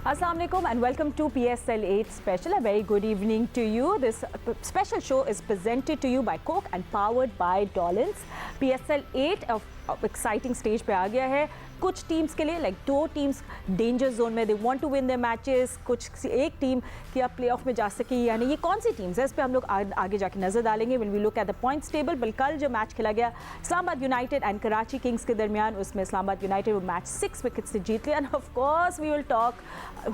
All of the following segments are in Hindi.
Assalamu alaikum and welcome to PSL 8 Special. A very good evening to you. This special show is presented to you by Coke and powered by Dolans. PSL 8 exciting stage पे आ गया है कुछ टीम्स के लिए, लाइक दो टीम्स डेंजर जोन में, they want to win their matches, कुछ एक टीम कि आप प्लेऑफ में जा सके या नहीं, ये कौन सी टीम्स है इस पे हम लोग आगे जाके नजर डालेंगे। Will we look at the points table. बल कल जो मैच खेला गया Islamabad United and Karachi Kings के दरमियान, उसमें इस्लामाबाद यूनाइटेड वो मैच 6 विकेट से जीत लिया। And of course we will talk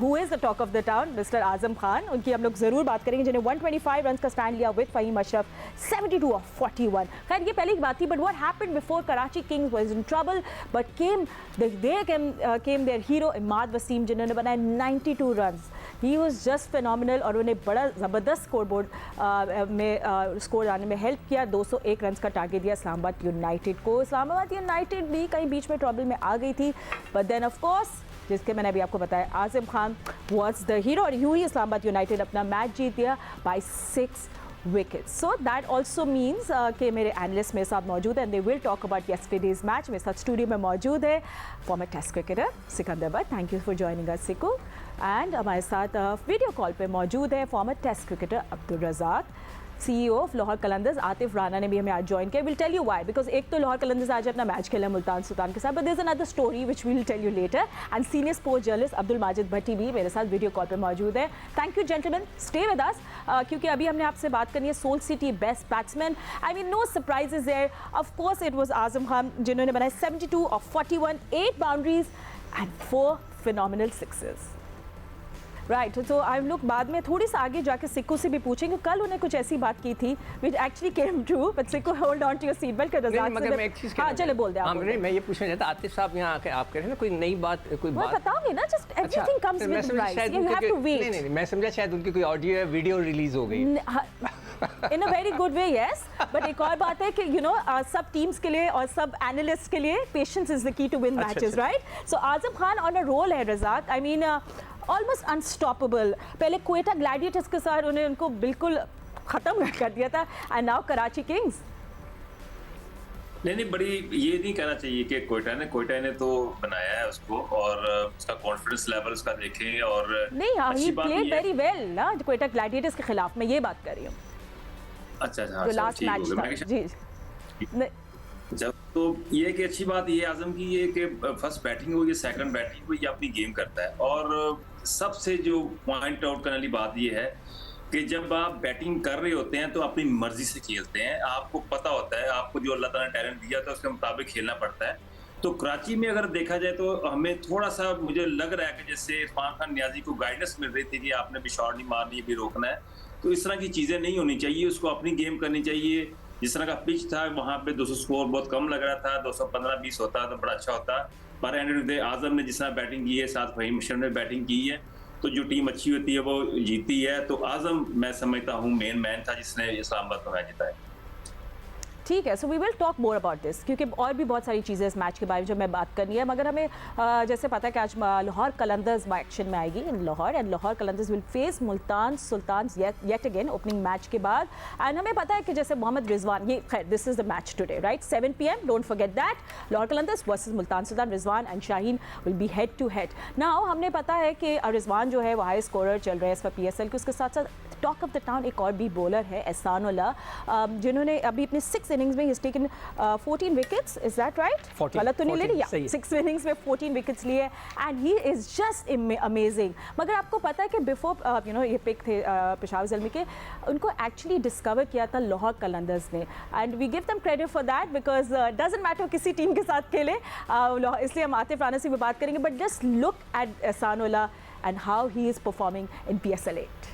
who is the talk of the town, mister Azam Khan. उनकी हम लोग ज़रूर बात करेंगे जिन्हें 125 रन का स्टैंड लिया विद फ़हीम अशरफ 72 ऑफ 41। खैर ये पहली बात थी, but what happened before Karachi Kings was in trouble but came their hero Imad Wasim, जिन्होंने बनाए 92 runs. He was just phenomenal और उन्हें बड़ा ज़बरदस्त स्कोर बोर्ड में स्कोर आने में हेल्प किया। 201 रन का टारगेट दिया इस्लामाबाद यूनाइटेड को। इस्लामाबाद यूनाइटेड भी कहीं बीच में ट्रबल में आ गई थी, बट देन ऑफ कोर्स जिसके मैंने अभी आपको बताया Azam Khan was the hero और यूँ ही इस्लामाबाद यूनाइटेड अपना मैच जीत दिया by 6 wickets. So that also means कि मेरे एनालिस्ट मेरे साथ मौजूद हैं, they will talk about yesterday's match. मेरे साथ स्टूडियो में मौजूद है former test cricketer Sikandar Butt, thank you for joining us Siku. And हमारे साथ वीडियो कॉल पे मौजूद है former test cricketer Abdul Razzaq, CEO of Lahore Qalandars. Atif Rana ने भी हमें आज ज्वाइन किया। Will tell you why, because एक तो लाहौर कलंदर्स आज अपना मैच खेला मुल्तान सुल्तान के साथ, but there is another story which we will tell you later. And senior sports journalist Abdul Majid Bhatti भी मेरे साथ वीडियो कॉल पे मौजूद है। Thank you gentleman, stay with us क्योंकि अभी हमने आपसे बात करनी है सोल सिटी best batsman. I mean no surprises there, of course it was Azam Khan जिन्होंने बनाए 72 of 41, 8 boundaries and 4 phenomenal sixes. Right, तो आई लुक बाद में थोड़ी सा आगे जाके सिक्कू से भी पूछेंगे। कल उन्हें कुछ ऐसी बात की थी which actually came true, but Sikku hold on to your seat belt. मगर मैं एक चीज़ चले बोल दे आप। मैं ये पूछना चाहता आतिफ साहब यहाँ आके आप कह रहे हैं ना कोई नई बात, कोई बात बताओगे ना, just everything comes with right, you have to wait. नहीं मैं समझा शायद उनकी कोई ऑडियो या वीडियो रिलीज हो गई in a very good way, yes. But एक और बात है कि यू नो सब टीम्स के लिए और सब एनालिस्ट के लिए patience is the key to win matches, right. So Azam Khan on a roll है Razzaq, I mean almost unstoppable. पहले क्वेटा ग्लैडिएटर्स के साथ उनको बिल्कुल ख़त्म कर दिया था, एंड नाउ कराची किंग्स। नहीं बड़ी ये नहीं कहना चाहिए कि कोयटा ने तो बनाया है उसको, और उसका कॉन्फिडेंस लेवल उसका देखें। और नहीं हाँ, ही प्लेड वेरी वेल ना क्वेटा ग्लैडिएटर्स के खिलाफ, मैं ये बात कर रही हूँ। अच्छा जो लास्ट मैच था जी। जब तो ये कि अच्छी बात ये आजम की ये कि फर्स्ट बैटिंग हो या सेकंड बैटिंग हो, ये अपनी गेम करता है। और सबसे जो पॉइंट आउट करने वाली बात ये है कि जब आप बैटिंग कर रहे होते हैं तो अपनी मर्जी से खेलते हैं। आपको पता होता है आपको जो अल्लाह ताला ने टैलेंट दिया था उसके मुताबिक खेलना पड़ता है। तो कराची में अगर देखा जाए तो हमें थोड़ा सा मुझे लग रहा है कि जैसे इरफान खान नियाजी को गाइडेंस मिल रही थी कि आपने भी शॉट नहीं मारनी, भी रोकना है। तो इस तरह की चीज़ें नहीं होनी चाहिए, उसको अपनी गेम करनी चाहिए। जिस तरह का पिच था वहाँ पे 200 स्कोर बहुत कम लग रहा था, 215-20 होता तो बड़ा अच्छा होता। पर एंड ऑफ द डे आजम ने जिस तरह बैटिंग की है, साथ फ़हीम अशरफ ने बैटिंग की है, तो जो टीम अच्छी होती है वो जीती है। तो आजम मैं समझता हूँ मेन मैन था जिसने इस्लामाबाद को मैच जिताया। ठीक है, so we will talk more about this क्योंकि और भी बहुत सारी चीज़ें इस मैच के बारे में जो मैं बात करनी है। मगर हमें जैसे पता है कि आज लाहौर कलंदर्स एक्शन में आएगी in Lahore, and Lahore Qalandars will face Multan Sultan yet again opening match के बाद। एंड हमें पता है कि जैसे मोहम्मद रिजवान, ये खैर this is the match today right 7 PM, don't forget that. Lahore Qalandars versus Multan Sultan, Rizwan and Shaheen will be head to head. Now हमने पता है कि रिजवान जो है वो हाई स्कोरर चल रहे हैं इस पर PSL के, उसके साथ साथ टॉक ऑफ द टाउन एक और भी बॉलर है एहसान उल्लाह, जिन्होंने अभी अपने 6 इनिंग्स में ही taken 14 wickets, is that right? गलत तो नहीं ले रही? 6 इनिंग्स में 14 विकेट्स लिए and he is just amazing. मगर आपको पता है कि बिफोर यू नो ये पिक थे पेशावर ज़ल्मी के, उनको एक्चुअली डिस्कवर किया था लाहौर कलंदर्स ने, and we give them credit for that because doesn't matter किसी टीम के साथ खेले, इसलिए हम आतिफ राना से भी बात करेंगे। बट जस्ट लुक एट एहसान Ullah and how he is performing in PSL 8।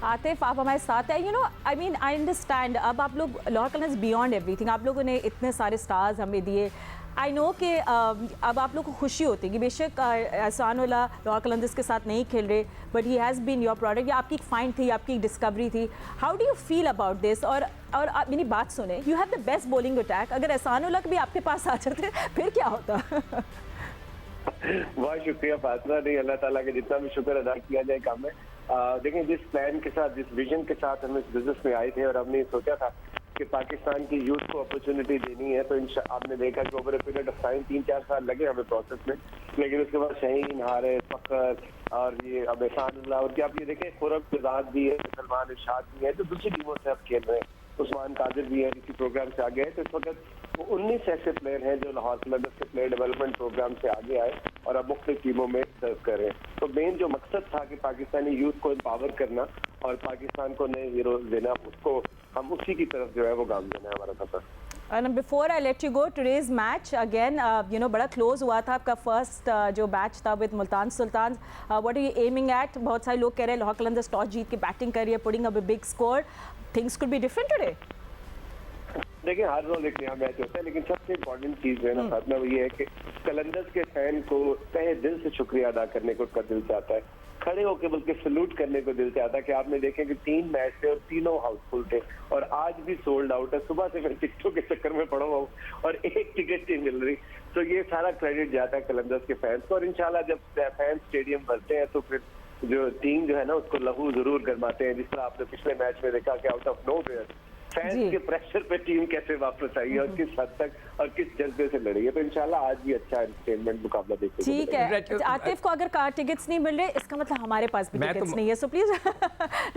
Atif आप हमारे साथ हैं। You know I mean I understand, अब आप लोग लाहौर कलंदर्स बियॉन्ड एवरीथिंग, आप लोगों ने इतने सारे स्टार्स हमें दिए। आई नो कि अब आप लोग को खुशी होती है कि बेशक एहसान उल्लाह लाहौर कलंदर्स के साथ नहीं खेल रहे, but he has been your product, या आपकी एक फाइंड थी, आपकी एक डिस्कवरी थी। How do you feel about this? और आप मेरी बात सुने, you have the best bowling attack, अगर एहसान उल्लाह भी आपके पास आ जाते फिर क्या होता? बहुत शुक्रिया फातिमा, नहीं अल्लाह ताला के जितना भी शुक्र अदा किया जाए कम है। देखिए जिस प्लान के साथ, जिस विजन के साथ हम इस बिजनेस में आए थे और हमने सोचा था कि पाकिस्तान की यूथ को अपॉर्चुनिटी देनी है, तो आपने देखा कि over a period of time 3-4 साल लगे हमें प्रोसेस में, लेकिन उसके बाद शाहीन, हारिस, फखर और ये अब एहसान और क्या आप ये देखें खुरम आजाद भी है, सलमान इरशाद भी है, तो दूसरी टीमों से अब खेल रहे हैं, उस्मान कादिर भी है इसी प्रोग्राम से आगे है। तो इस वक्त वो 19 ऐसे प्लेयर हैं जो लाहौर कलंदर्स के प्लेयर डेवलपमेंट प्रोग्राम से आगे आए और अब मुख्तलिफ टीमों में सर्व कर रहे हैं। तो मेन जो मकसद था कि पाकिस्तानी यूथ को एम्पावर करना और पाकिस्तान को नए हीरोज देना, उसको हम उसी की तरफ जो है वो काम देना है हमारा सफर। And before I let you go, today's match again, बड़ा क्लोज हुआ था आपका फर्स्ट जो मैच था with Multan Sultan. What are you aiming at? बहुत सारे लोग कह रहे हैं लाहौर कलंदर्स टॉस जीत के बैटिंग कर रही है, putting up a big score. Things could be different today. देखिए हर रोज एक नया मैच होता है, लेकिन सबसे इम्पोर्टेंट चीज जो है ना साथ में वो ये है कि कलंदर्स के फैन को तहे दिल से शुक्रिया अदा करने को उसका दिल चाहता है, खड़े होकर बल्कि सल्यूट करने को दिल चाहता है कि आपने देखे कि 3 मैच थे और तीनों हाउसफुल थे और आज भी सोल्ड आउट है. सुबह से मैं टिकटों के चक्कर में पड़ा हुआ हूँ और एक टिकट नहीं मिल रही. तो ये सारा क्रेडिट जाता है कलंदर्स के फैंस को और इंशाल्लाह जब फैंस स्टेडियम भरते हैं तो फिर जो टीम जो है ना उसको लहू जरूर गरमाते हैं, जिस तरह आपने पिछले मैच में देखा कि आउट ऑफ नोवेयर फैंस के प्रेशर पे टीम कैसे वापस आई है और किस हद तक और किस जज्बे से लड़ी है. तो इंशाल्लाह आज भी अच्छा एंटरटेनमेंट मुकाबला देखते हैं. ठीक है, आतिफ को अगर टिकट्स नहीं मिल रहे इसका मतलब हमारे पास भी टिकट्स नहीं है, so please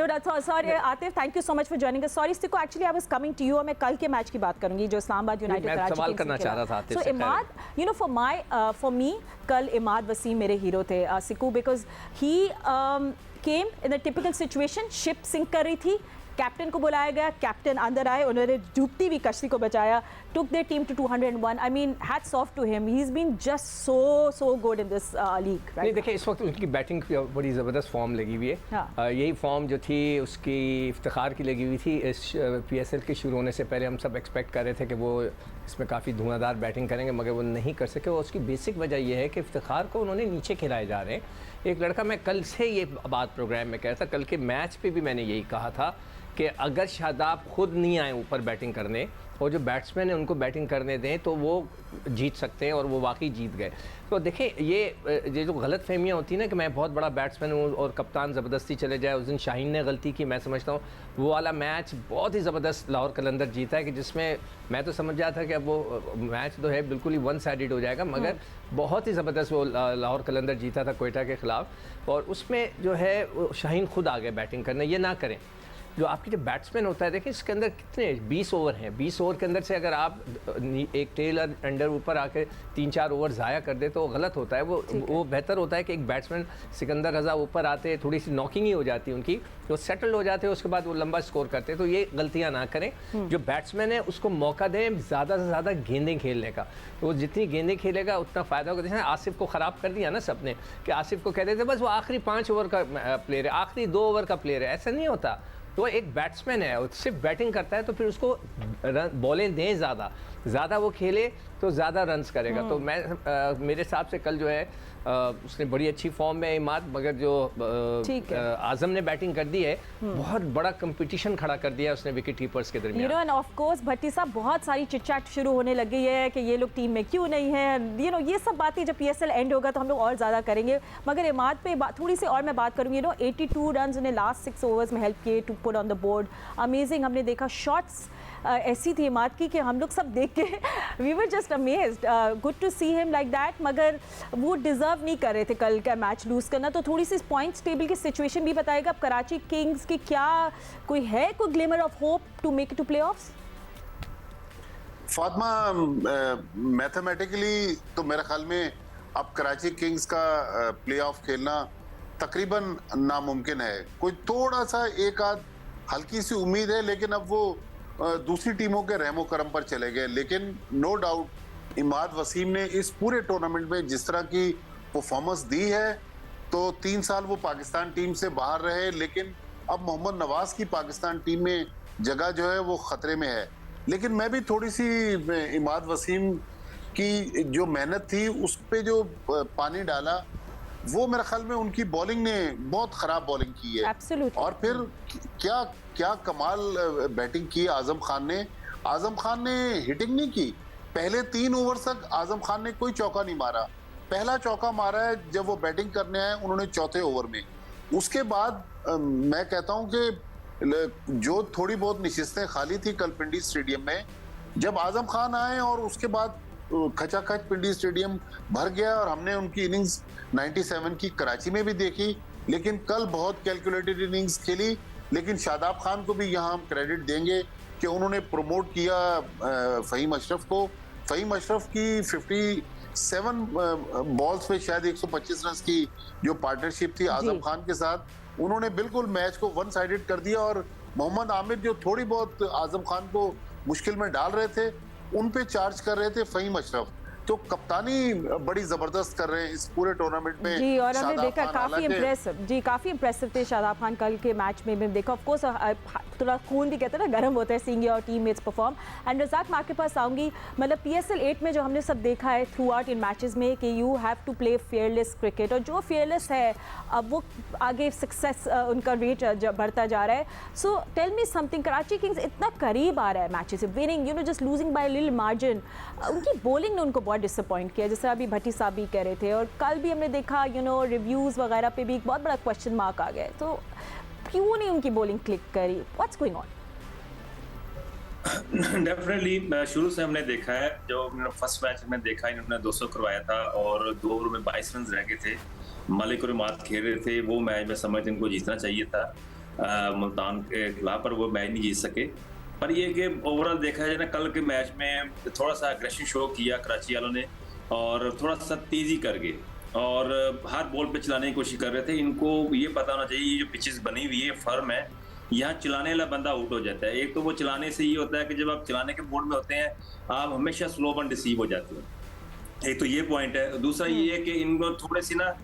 no sorry Atif, thank you so much for joining us. Sorry Sikku, actually I was coming to you और मैं कल के मैच की बात करूंगी जो इस्लामाबाद यूनाइटेड कराची सवाल करना चाह रहा था आतिफ से. सो इमाद, फॉर मी कल इमाद वसीम मेरे हीरो थे Siku, because he came in a typical situation, ship sink कर रही थी, कैप्टन को बुलाया गया, कैप्टन अंदर आए, उन्होंने डूबती हुई कश्ती को बचाया, took their team to 201. I mean, hats off to him. He's been just so good in this league. Right? नहीं देखिए इस वक्त उनकी बैटिंग की बड़ी ज़बरदस्त फॉर्म लगी हुई है. हाँ. यही फॉर्म जो थी उसकी इफ्तिखार की लगी हुई थी. इस PSL के शुरू होने से पहले हम सब एक्सपेक्ट कर रहे थे कि वो इसमें काफ़ी धुआंधार बैटिंग करेंगे, मगर वो नहीं कर सके. और उसकी बेसिक वजह यह है कि इफ्तिखार को उन्होंने नीचे खिलाए जा रहे हैं. एक लड़का, मैं कल से ये बात प्रोग्राम में कह रहा था, कल के मैच पर भी मैंने यही कहा था कि अगर शादाब खुद नहीं आए ऊपर बैटिंग करने और जो बैट्समैन है उनको बैटिंग करने दें तो वो जीत सकते हैं, और वो वाकई जीत गए. तो देखें ये जो गलत फहमियाँ होती हैं ना कि मैं बहुत बड़ा बैट्समैन हूँ और कप्तान ज़बरदस्ती चले जाए. उस दिन शाहीन ने गलती की, मैं समझता हूँ वो वाला मैच बहुत ही ज़बरदस्त लाहौर कलंदर जीता है कि जिसमें मैं तो समझ रहा था कि अब वो मैच तो है बिल्कुल ही वन साइडेड हो जाएगा, मगर बहुत ही ज़बरदस्त वो लाहौर कलंदर जीता था कोयटा के ख़िलाफ़. और उसमें जो है शाहीन खुद आ गए बैटिंग करने. ये ना करें. जो आपके जो बैट्समैन होता है, देखिए इसके अंदर कितने 20 ओवर हैं, 20 ओवर के अंदर से अगर आप एक टेल अंडर ऊपर आकर 3-4 ओवर ज़ाया कर दे तो वो गलत होता है. वो बेहतर होता है कि एक बैट्समैन सिकंदर रज़ा ऊपर आते, थोड़ी सी नॉकिंग ही हो जाती है उनकी, वो सेटल हो जाते हैं, उसके बाद वो लंबा स्कोर करते हैं. तो ये गलतियाँ ना करें. जो बैट्समैन है उसको मौका दें ज़्यादा से ज़्यादा गेंदें खेलने का. वो जितनी गेंदें खेलेगा उतना फ़ायदा होगा. जैसे आसिफ को ख़राब कर दिया ना सबने कि आसिफ को कहते थे बस वो आखिरी 5 ओवर का प्लेयर है, आखिरी 2 ओवर का प्लेयर है. ऐसा नहीं होता. तो एक बैट्समैन है और सिर्फ बैटिंग करता है तो फिर उसको बॉलें दें, ज़्यादा वो खेले तो ज़्यादा रन्स करेगा. तो मैं मेरे हिसाब से कल जो है उसने बड़ी अच्छी फॉर्म में इमाद, मगर जो आजम ने बैटिंग कर दी है बहुत बड़ा कंपटीशन खड़ा कर दिया उसने विकेट कीपर्स के दरमियान. एंड ऑफ कोर्स भट्टी साहब बहुत सारी चिट-चैट शुरू होने लग गई है कि ये लोग टीम में क्यों नहीं है. ये सब बातें जब PSL एंड होगा तो हम लोग और ज़्यादा करेंगे, मगर इमाद पे थोड़ी सी और मैं बात करूँगी. 82 रन उन्हें लास्ट 6 ओवर्स में हेल्प किए to put on the board. Amazing. हमने देखा शॉट्स ऐसी थी इमाद की कि हम लोग सब देख के we were just amazed. Good to see him like that, मगर वो डिज़र्व नहीं कर रहे थे कल का मैच लूज़ करना. तो थोड़ी सी पॉइंट्स टेबल की सिचुएशन भी बताएगा. अब कराची किंग्स की क्या कोई glimmer of hope to make it to playoffs? Fatima, mathematically तो मेरे ख्याल में अब कराची किंग्स का प्लेऑफ खेलना तकरीबन नामुमकिन है. कोई थोड़ा सा एक आध हल्की सी उम्मीद है, लेकिन अब वो दूसरी टीमों के रहमो करम पर चले गए. लेकिन नो डाउट इमाद वसीम ने इस पूरे टूर्नामेंट में जिस तरह की परफॉर्मेंस दी है, तो 3 साल वो पाकिस्तान टीम से बाहर रहे, लेकिन अब मोहम्मद नवाज की पाकिस्तान टीम में जगह जो है वो खतरे में है. लेकिन मैं भी थोड़ी सी इमाद वसीम की जो मेहनत थी उस पे जो पानी डाला, वो मेरे ख्याल में उनकी बॉलिंग ने बहुत खराब बॉलिंग की है. Absolutely. और फिर क्या कमाल बैटिंग की आजम खान ने. आजम खान ने हिटिंग नहीं की. पहले 3 ओवर तक आजम खान ने कोई चौका नहीं मारा. पहला चौका मारा है जब वो बैटिंग करने आए उन्होंने 4थे ओवर में. उसके बाद मैं कहता हूं कि जो थोड़ी बहुत नशिस्तें खाली थी कल पिंडी स्टेडियम में, जब आजम खान आए और उसके बाद खचाखच पिंडी स्टेडियम भर गया और हमने उनकी इनिंग्स 97 की कराची में भी देखी, लेकिन कल बहुत कैलकुलेटेड इनिंग्स खेली। लेकिन शादाब खान को भी यहाँ हम क्रेडिट देंगे कि उन्होंने प्रमोट किया फ़हीम अशरफ को। फ़हीम अशरफ की 57 बॉल्स पे शायद 125 रन की जो पार्टनरशिप थी आजम खान के साथ, उन्होंने बिल्कुल मैच को वन साइडेड कर दिया। और मोहम्मद आमिर जो थोड़ी बहुत आजम खान को मुश्किल में डाल रहे थे, उन पे चार्ज कर रहे थे फ़हीम अशरफ। तो कप्तानी बड़ी जबरदस्त कर रहे हैं इस पूरे टूर्नामेंट में। जी, और हमने देखा काफी इम्प्रेसिव थे शादाब खान कल के मैच में भी देखा। ऑफ कोर्स थोड़ा खून भी कहते हैं ना गर्म होता है seeing your teammates perform. And Razzaq, मैं आपके पास आऊंगी, मतलब PSL 8 में जो हमने सब देखा है थ्रू आउट इन मैचेस में कि you have to play fearless cricket, और जो फेयरलेस है अब वो आगे सक्सेस उनका रेट बढ़ता जा रहा है। So tell me something, Karachi Kings इतना करीब आ रहा है मैचेस से winning, you know just losing by little margin. उनकी बॉलिंग ने उनको बहुत डिसअपॉइंट किया, जैसे अभी भट्टी साहब भी कह रहे थे, और कल भी हमने देखा यू नो रिव्यूज़ वगैरह पे भी एक बहुत बड़ा क्वेश्चन मार्क आ गया। तो क्यों नहीं उनकी बॉलिंग क्लिक करी? What's going on? डेफिनेटली शुरू से हमने देखा है, जो फर्स्ट मैच में देखा इन्होंने 200 करवाया था और 2 ओवर में 22 रन रह गए थे, मलिक और इमाद खेल रहे थे। वो मैच में समझते इनको जीतना चाहिए था मुल्तान के खिलाफ, पर वो मैच नहीं जीत सके। पर ये कि ओवरऑल देखा जाए ना, कल के मैच में थोड़ा सा एग्रेशन शो किया कराची वालों ने और थोड़ा सा तेजी कर गए और हर बॉल पे चलाने की कोशिश कर रहे थे। इनको ये पता होना चाहिए ये जो पिचेस बनी हुई है फर्म है, यहाँ चलाने वाला बंदा आउट हो जाता है। एक तो वो चलाने से ये होता है कि जब आप चलाने के मोड में होते हैं आप हमेशा स्लो वन रिसीव हो जाते हो, एक तो ये पॉइंट है। दूसरा ये है कि इनको थोड़े सी ना,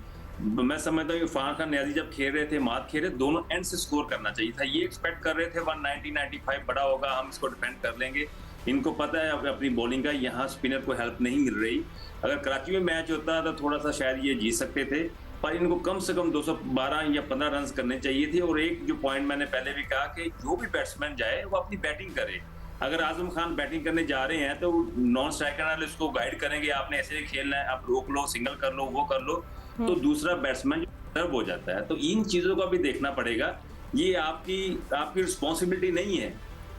मैं समझता हूँ फार खान न्याजी जब खेल रहे थे, मात खेल रहे, दोनों एंड से स्कोर करना चाहिए था। ये एक्सपेक्ट कर रहे थे 190-95 बड़ा होगा, हम इसको डिफेंड कर लेंगे। इनको पता है अपनी बॉलिंग का, यहाँ स्पिनर को हेल्प नहीं मिल रही। अगर कराची में मैच होता तो थोड़ा सा शायद ये जीत सकते थे, पर इनको कम से कम 212 या 15 रन करने चाहिए थे। और एक जो पॉइंट मैंने पहले भी कहा कि जो भी बैट्समैन जाए वो अपनी बैटिंग करे। अगर आजम खान बैटिंग करने जा रहे हैं तो नॉन स्ट्राइकर वाले उसको गाइड करेंगे, आपने ऐसे खेलना है, आप रोक लो, सिंगल कर लो, वो कर लो, तो दूसरा बैट्समैन डिस्टर्ब हो जाता है। तो इन चीजों का भी देखना पड़ेगा। ये आपकी रिस्पॉन्सिबिलिटी नहीं है।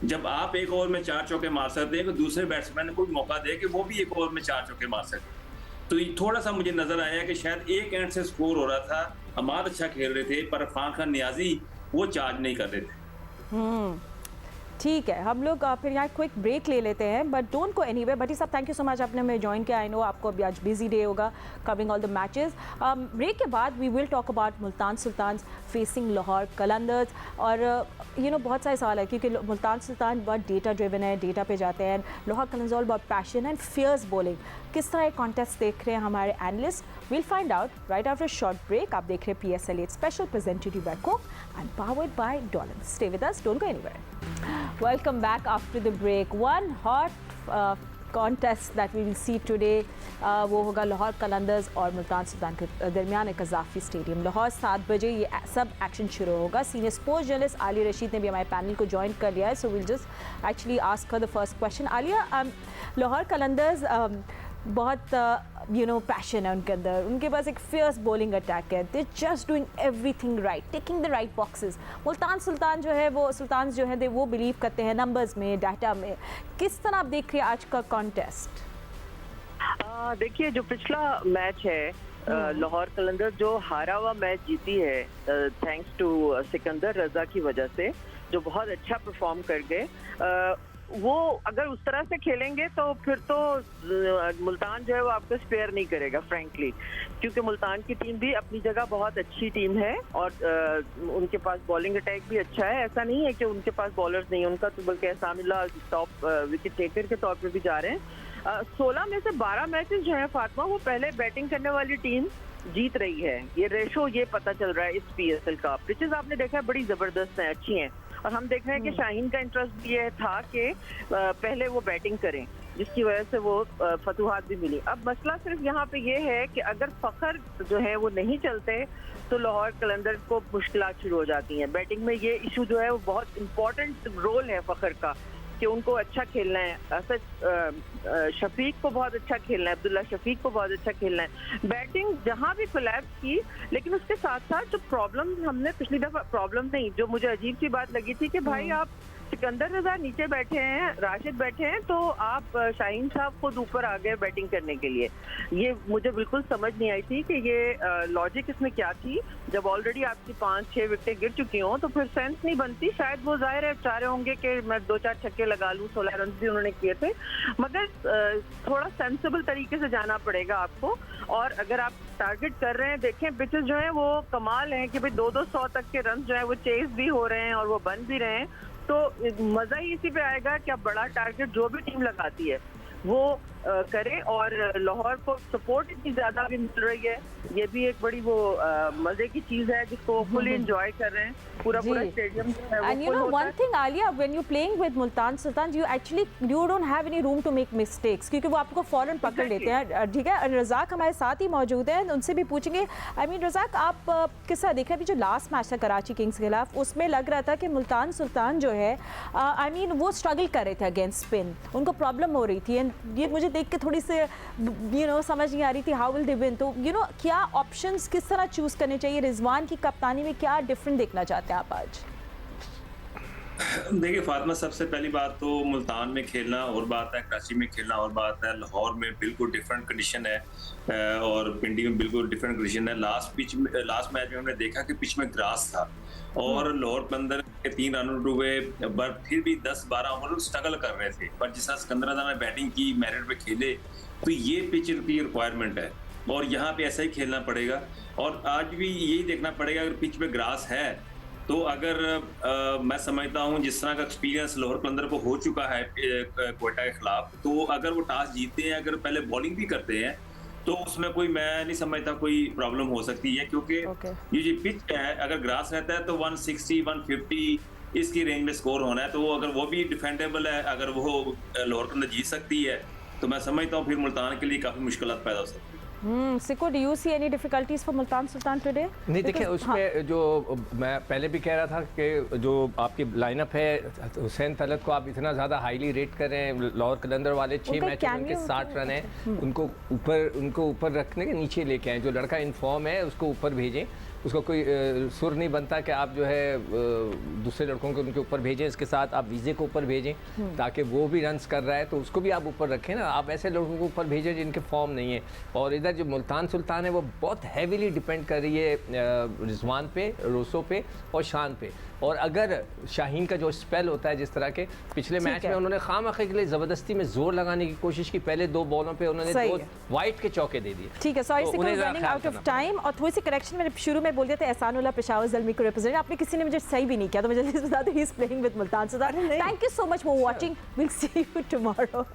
जब आप एक ओवर में 4 चौके मार सकते हैं तो दूसरे बैट्समैन को कोई मौका दे कि वो भी एक ओवर में 4 चौके मार सके। तो ये थोड़ा सा मुझे नजर आया कि शायद एक एंड से स्कोर हो रहा था, अमाद अच्छा खेल रहे थे, पर फार खान न्याजी वो चार्ज नहीं कर रहे थे। ठीक है, हम लोग फिर यहाँ क्विक ब्रेक ले लेते हैं, बट डोंट गो एनीवेयर। भट्टी साहब, थैंक यू सो मच, आपने हमें ज्वाइन किया। आई नो आपको अभी आज बिजी डे होगा covering all the matches. Break के बाद we will talk about Multan Sultan facing Lahore Qalandars. और यू नो बहुत सारे सवाल है क्योंकि मुल्तान सुल्तान बहुत डेटा ड्रिवन है, डेटा पे जाते हैं। Lahore Qalandars all about passion and fierce bowling. किस तरह कॉन्टेस्ट देख रहे हैं हमारे analyst? Will find out right after short break. आप देख रहे हैं PSL 8 special presented by Coke and powered by Dawlance. Stay with us, don't go anywhere. Welcome back after the break. One hot contest that we will see today वो होगा लाहौर कलंदर्स और मुल्तान सुल्तान के दरमियान कज़ाफ़ी स्टेडियम। लाहौर 7 बजे ये सब एक्शन शुरू होगा। Senior sports journalist Alia Rashid ने भी हमारे पैनल को ज्वाइन कर लिया है, so will just actually ask her the first question. Alia, Lahore Qalandars बहुत यू नो पैशन है उनके अंदर, उनके पास एक फियर्स बॉलिंग अटैक है, they just doing everything right, taking the right boxes. Multan Sultan जो है वो बिलीव करते हैं नंबर्स में, डाटा में। किस तरह आप देख रहे हैं आज का कॉन्टेस्ट? देखिए, जो पिछला मैच है लाहौर कलंदर्स जो हारा हुआ मैच जीती है थैंक्स टू सिकंदर रजा की वजह से, जो बहुत अच्छा परफॉर्म कर गए। वो अगर उस तरह से खेलेंगे तो फिर तो मुल्तान जो है वो आपको स्पेयर नहीं करेगा फ्रैंकली, क्योंकि मुल्तान की टीम भी अपनी जगह बहुत अच्छी टीम है और उनके पास बॉलिंग अटैक भी अच्छा है। ऐसा नहीं है कि उनके पास बॉलर्स नहीं है, उनका तो बल्कि सामिला टॉप विकेट टेकर के तौर पर भी जा रहे हैं। 16 में से 12 मैचेस जो है फातिमा, वो पहले बैटिंग करने वाली टीम जीत रही है। ये रेशो ये पता चल रहा है इस PSL का। पिचेस आपने देखा है बड़ी जबरदस्त हैं, अच्छी हैं, और हम देख रहे हैं कि शाहीन का इंटरेस्ट भी ये था कि पहले वो बैटिंग करें, जिसकी वजह से वो फतुहात भी मिली। अब मसला सिर्फ यहाँ पे ये है कि अगर फखर जो है वो नहीं चलते तो लाहौर कलंदर्स को मुश्किलात शुरू हो जाती हैं बैटिंग में। ये इशू जो है वो बहुत इंपॉर्टेंट रोल है फखर का, कि उनको अच्छा खेलना है, शफीक को बहुत अच्छा खेलना है, अब्दुल्ला शफीक को बहुत अच्छा खेलना है। बैटिंग जहां भी कोलैप्स की, लेकिन उसके साथ साथ जो प्रॉब्लम हमने पिछली दफा, प्रॉब्लम नहीं, जो मुझे अजीब सी बात लगी थी कि भाई आप सिकंदर रजा नीचे बैठे हैं, राशिद बैठे हैं, तो आप शाहीन साहब खुद ऊपर आ गए बैटिंग करने के लिए। ये मुझे बिल्कुल समझ नहीं आई थी कि ये लॉजिक इसमें क्या थी। जब ऑलरेडी आपकी 5-6 विकेटें गिर चुकी हों तो फिर सेंस नहीं बनती। शायद वो जाहिर है चाह रहे होंगे कि मैं 2-4 छक्के लगा लूं, 16 रन भी उन्होंने किए थे, मगर थोड़ा सेंसिबल तरीके से जाना पड़ेगा आपको। और अगर आप टारगेट कर रहे हैं, देखें पिचेस जो हैं वो कमाल हैं कि भाई 200 तक के रन जो हैं वो चेस भी हो रहे हैं और वो बन भी रहे हैं। तो मजा ही इसी पे आएगा कि आप बड़ा टारगेट जो भी टीम लगाती है वो करें। और लाहौर को सपोर्ट इतनी ज्यादा भी मिल रही है, ये भी एक बड़ी वो मजे की चीज है जिसको वो फुली एंजॉय कर रहे हैं। पूरा स्टेडियम जो है वो And you know one thing, Alia, when you're playing with Multan Sultan, you don't have any room to make mistakes, क्योंकि वो आपको फौरन पकड़ लेते हैं। ठीक है, रज़ाक हमारे साथ ही मौजूद है, उनसे भी पूछेंगे। रज़ाक, आप किस तरह देख रहे हैं? अभी जो लास्ट मैच था कराची किंग्स के खिलाफ, उसमें लग रहा था कि मुल्तान सुल्तान जो है वो स्ट्रगल कर रहे थे अगेंस्ट स्पिन, उनको प्रॉब्लम हो रही थी। एंड ये मुझे देख के थोड़ी सी समझ नहीं आ रही थी हाउ विल दे विन। तो क्या ऑप्शंस किस तरह चूज करने चाहिए? रिजवान की कप्तानी में क्या डिफरेंट देखना चाहते हैं आप आज? देखिए फातिमा, सबसे पहली बात तो मुल्तान में खेलना और बात है, कराची में खेलना और बात है। लाहौर में बिल्कुल डिफरेंट कंडीशन है और पिंडी में बिल्कुल डिफरेंट कंडीशन है। लास्ट मैच में हमने देखा कि पिच में ग्रास था और लाहौर कलंदर के 3 रन आउट हुए, बट फिर भी 10-12 ओवर स्ट्रगल कर रहे थे। पर जिस तरह सिकंदर रजा ने बैटिंग की, मेरिट पे खेले, तो ये पिच की रिक्वायरमेंट है और यहाँ पे ऐसा ही खेलना पड़ेगा। और आज भी यही देखना पड़ेगा, अगर पिच में ग्रास है तो अगर मैं समझता हूँ जिस तरह का एक्सपीरियंस लाहौर कलंदर को हो चुका है क्वेटा के खिलाफ, तो अगर वो टॉस जीतते हैं, अगर पहले बॉलिंग भी करते हैं, तो उसमें कोई, मैं नहीं समझता कोई प्रॉब्लम हो सकती है। क्योंकि ये जो पिच है, अगर ग्रास रहता है तो 160-150 इसकी रेंज में स्कोर होना है। तो अगर वो भी डिफेंडेबल है, अगर वो लाहौर कलंदर जीत सकती है, तो मैं समझता हूँ फिर मुल्तान के लिए काफ़ी मुश्किलात पैदा हो सकती है। Siku, do you see any difficulties for Multan Sultan today? नहीं, देखिए उसमें जो मैं पहले भी कह रहा था कि जो आपकी लाइनअप है, हुसैन तलत को आप इतना ज़्यादा हाईली रेट कर रहे हैं। लाहौर कलंदर वाले 6 मैच में उनके 60 रन हैं, उनको ऊपर रखने के नीचे लेके आए। जो लड़का इन फॉर्म है उसको ऊपर भेजें, उसको कोई सुर नहीं बनता कि आप जो है दूसरे लड़कों को उनके ऊपर भेजें। इसके साथ आप वीज़े को ऊपर भेजें ताकि वो भी रन्स कर रहा है तो उसको भी आप ऊपर रखें ना। आप ऐसे लड़कों को ऊपर भेजें जिनके फॉर्म नहीं है। और इधर जो मुल्तान सुल्तान है वो बहुत हैवीली डिपेंड कर रही है रिजवान पे, रोसो पे और शान पे। और अगर शाहीन का जो स्पेल होता है, जिस तरह के पिछले मैच में उन्होंने खामखे के लिए ज़बरदस्ती में जोर लगाने की कोशिश की, पहले 2 बॉलों पे उन्होंने 2 वाइट के चौके दे दिए। ठीक है, sorry सिको, running out of time. और थोड़ी सी करेक्शन, मैंने शुरू में बोल दिया था एहसानुल्लाह पेशावर ज़ल्मी को रिप्रेजेंट, आपने किसी ने मुझे सही भी नहीं किया, तो मुझे जल्दी बता दो, he is playing with Multan Sultan. Thank you so much for watching, will see you tomorrow.